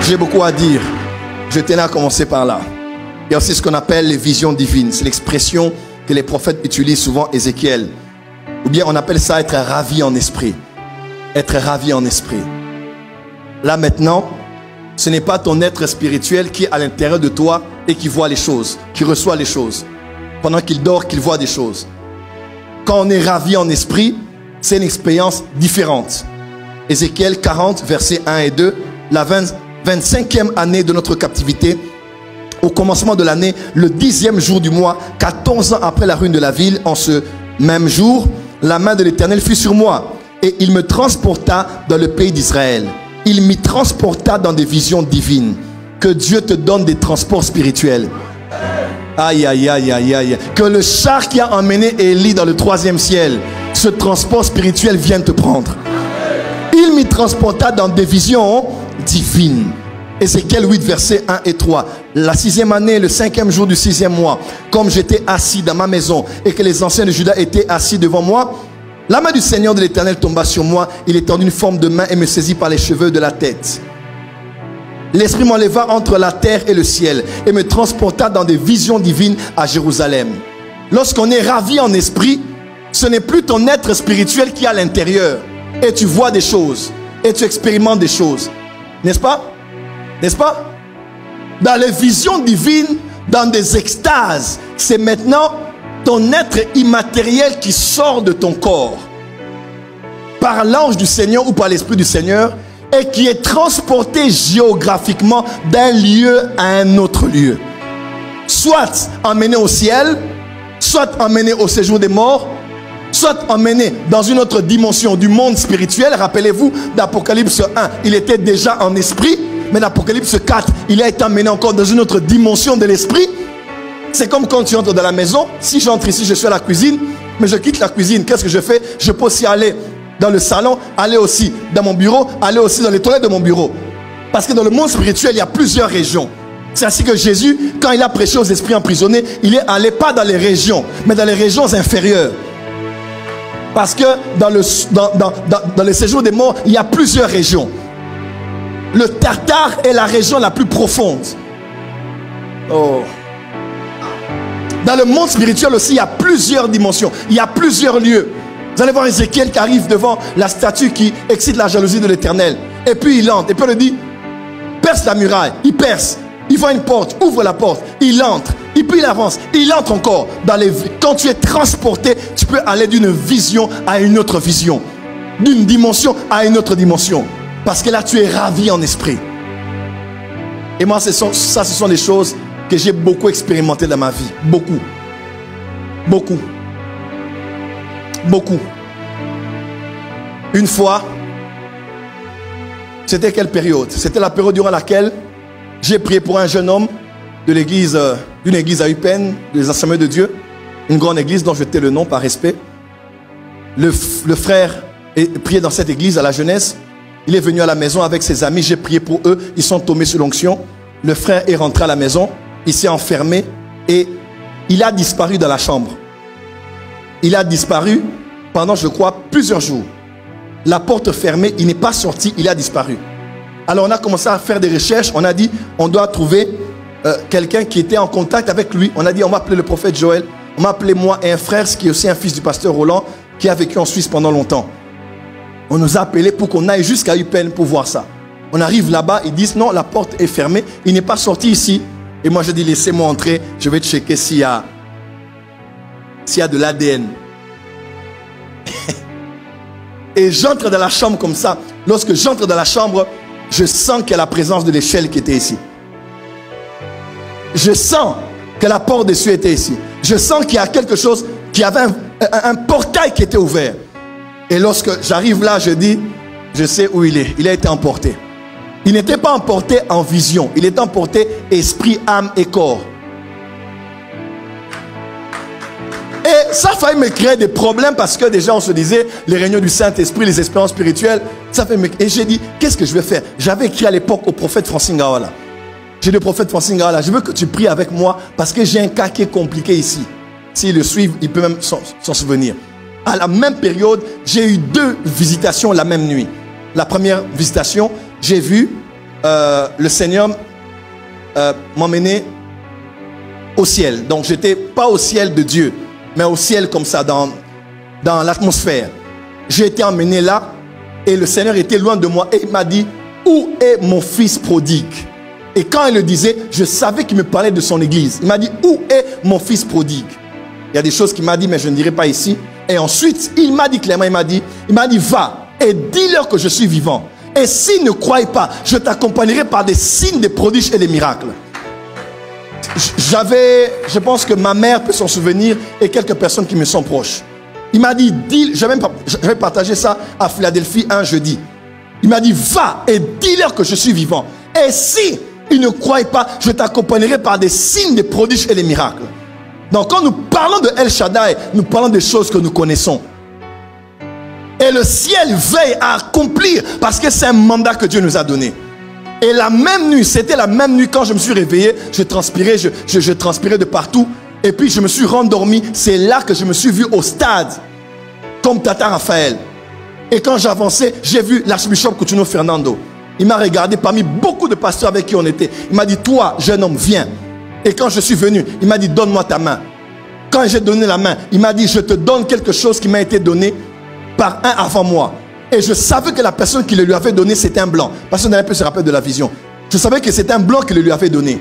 J'ai beaucoup à dire. Je tenais à commencer par là. Il y a aussi ce qu'on appelle les visions divines. C'est l'expression que les prophètes utilisent souvent, Ézéchiel. Ou bien on appelle ça être ravi en esprit. Être ravi en esprit. Là maintenant, ce n'est pas ton être spirituel qui est à l'intérieur de toi et qui voit les choses, qui reçoit les choses. Pendant qu'il dort, qu'il voit des choses. Quand on est ravi en esprit, c'est une expérience différente. Ézéchiel 40, versets 1 et 2, la 25e année de notre captivité, au commencement de l'année, le 10e jour du mois, 14 ans après la ruine de la ville, en ce même jour, la main de l'Éternel fut sur moi, et il me transporta dans le pays d'Israël. Il m'y transporta dans des visions divines. Que Dieu te donne des transports spirituels. Aïe, aïe, aïe, aïe, aïe. Que le char qui a emmené Élie dans le 3e ciel, ce transport spirituel vienne te prendre. Il m'y transporta dans des visions divines. Ézéchiel 8, versets 1 et 3. La 6e année, le 5e jour du 6e mois, comme j'étais assis dans ma maison et que les anciens de Juda étaient assis devant moi, la main du Seigneur de l'Éternel tomba sur moi. Il étendit une forme de main et me saisit par les cheveux de la tête. L'Esprit m'enleva entre la terre et le ciel et me transporta dans des visions divines à Jérusalem. Lorsqu'on est ravi en esprit, ce n'est plus ton être spirituel qui est à l'intérieur. Et tu vois des choses. Et tu expérimentes des choses. N'est-ce pas? N'est-ce pas? Dans les visions divines, dans des extases, c'est maintenant ton être immatériel qui sort de ton corps par l'ange du Seigneur ou par l'Esprit du Seigneur et qui est transporté géographiquement d'un lieu à un autre lieu. Soit emmené au ciel, soit emmené au séjour des morts, soit emmené dans une autre dimension du monde spirituel. Rappelez-vous d'Apocalypse 1, il était déjà en esprit, mais d'Apocalypse 4, il a été emmené encore dans une autre dimension de l'esprit. C'est comme quand tu entres dans la maison. Si j'entre ici, je suis à la cuisine, mais je quitte la cuisine, qu'est-ce que je fais? Je peux aussi aller dans le salon, aller aussi dans mon bureau, aller aussi dans les toilettes de mon bureau. Parce que dans le monde spirituel, il y a plusieurs régions. C'est ainsi que Jésus, quand il a prêché aux esprits emprisonnés, il est allé pas dans les régions, mais dans les régions inférieures. Parce que dans le séjour des morts, il y a plusieurs régions. Le Tartare est la région la plus profonde. Oh. Dans le monde spirituel aussi, il y a plusieurs dimensions. Il y a plusieurs lieux. Vous allez voir Ézéchiel qui arrive devant la statue qui excite la jalousie de l'Éternel. Et puis il entre. Et puis on lui dit, perce la muraille. Il perce. Il voit une porte, ouvre la porte. Il entre. Et puis il avance. Il entre encore. Quand tu es transporté, tu peux aller d'une vision à une autre vision. D'une dimension à une autre dimension. Parce que là, tu es ravi en esprit. Et moi, ce sont des choses que j'ai beaucoup expérimentées dans ma vie. Beaucoup. Beaucoup. Beaucoup. Une fois, c'était quelle période? C'était la période durant laquelle j'ai prié pour un jeune homme de l'église, d'une église à Eupen, des Assemblées de Dieu, une grande église dont je tais le nom par respect. Le frère priait dans cette église à la jeunesse. Il est venu à la maison avec ses amis, j'ai prié pour eux, ils sont tombés sous l'onction. Le frère est rentré à la maison, il s'est enfermé et il a disparu dans la chambre. Il a disparu pendant, je crois, plusieurs jours. La porte fermée, il n'est pas sorti, il a disparu. Alors on a commencé à faire des recherches, on a dit, on doit trouver quelqu'un qui était en contact avec lui. On a dit, on va appeler le prophète Joël, on m'a appelé moi et un frère, qui est aussi un fils du pasteur Roland, qui a vécu en Suisse pendant longtemps. On nous a appelés pour qu'on aille jusqu'à Eupen pour voir ça. On arrive là-bas, ils disent non, la porte est fermée, il n'est pas sorti ici. Et moi je dis, laissez-moi entrer, je vais checker s'il y a de l'ADN. Et j'entre dans la chambre comme ça. Lorsque j'entre dans la chambre, je sens qu'il y a la présence de l'échelle qui était ici. Je sens que la porte des cieux était ici. Je sens qu'il y a quelque chose, qu'il y avait un portail qui était ouvert. Et lorsque j'arrive là, je dis, je sais où il est. Il a été emporté. Il n'était pas emporté en vision. Il était emporté esprit, âme et corps. Et ça a failli me créer des problèmes parce que déjà on se disait, les réunions du Saint-Esprit, les expériences spirituelles, ça fait me... Et j'ai dit, qu'est-ce que je vais faire? J'avais écrit à l'époque au prophète Francine Gawala. J'ai dit au prophète Francine Gawala, je veux que tu pries avec moi parce que j'ai un cas qui est compliqué ici. S'il le suit, il peut même s'en souvenir. À la même période, j'ai eu 2 visitations la même nuit. La première visitation, j'ai vu le Seigneur m'emmenait au ciel. Donc, j'étais pas au ciel de Dieu, mais au ciel comme ça, dans l'atmosphère. J'ai été emmené là et le Seigneur était loin de moi et il m'a dit, où est mon fils prodigue? Et quand il le disait, je savais qu'il me parlait de son église. Il m'a dit, où est mon fils prodigue? Il y a des choses qu'il m'a dit, mais je ne dirai pas ici. Et ensuite, il m'a dit clairement, il m'a dit, va et dis-leur que je suis vivant. Et s'ils ne croient pas, je t'accompagnerai par des signes, des prodiges et des miracles. Je pense que ma mère peut s'en souvenir et quelques personnes qui me sont proches. Il m'a dit, j'avais partagé ça à Philadelphie un jeudi. Il m'a dit, va et dis-leur que je suis vivant. Et si ils ne croient pas, je t'accompagnerai par des signes, des prodiges et des miracles. Donc quand nous parlons de El Shaddai, nous parlons des choses que nous connaissons. Et le ciel veille à accomplir parce que c'est un mandat que Dieu nous a donné. Et la même nuit, c'était la même nuit quand je me suis réveillé, je transpirais, je transpirais de partout. Et puis je me suis rendormi. C'est là que je me suis vu au stade, comme Tata Raphaël. Et quand j'avançais, j'ai vu l'archbishop Coutinho Fernando. Il m'a regardé parmi beaucoup de pasteurs avec qui on était. Il m'a dit, toi, jeune homme, viens. Et quand je suis venu, il m'a dit, donne-moi ta main. Quand j'ai donné la main, il m'a dit, je te donne quelque chose qui m'a été donné par un avant moi. Et je savais que la personne qui le lui avait donné, c'était un blanc. Personne n'avait pu se rappeler de la vision. Je savais que c'était un blanc qui le lui avait donné.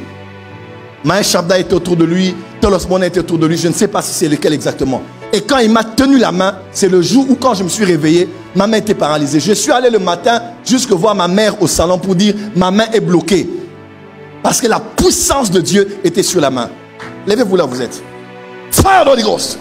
Maï Shabda était autour de lui, Tolos Mona était autour de lui, je ne sais pas si c'est lequel exactement. Et quand il m'a tenu la main, c'est le jour où quand je me suis réveillé, ma main était paralysée. Je suis allé le matin jusque voir ma mère au salon pour dire, ma main est bloquée. Parce que la puissance de Dieu était sur la main. Levez-vous là où vous êtes. Fire Holy Ghost.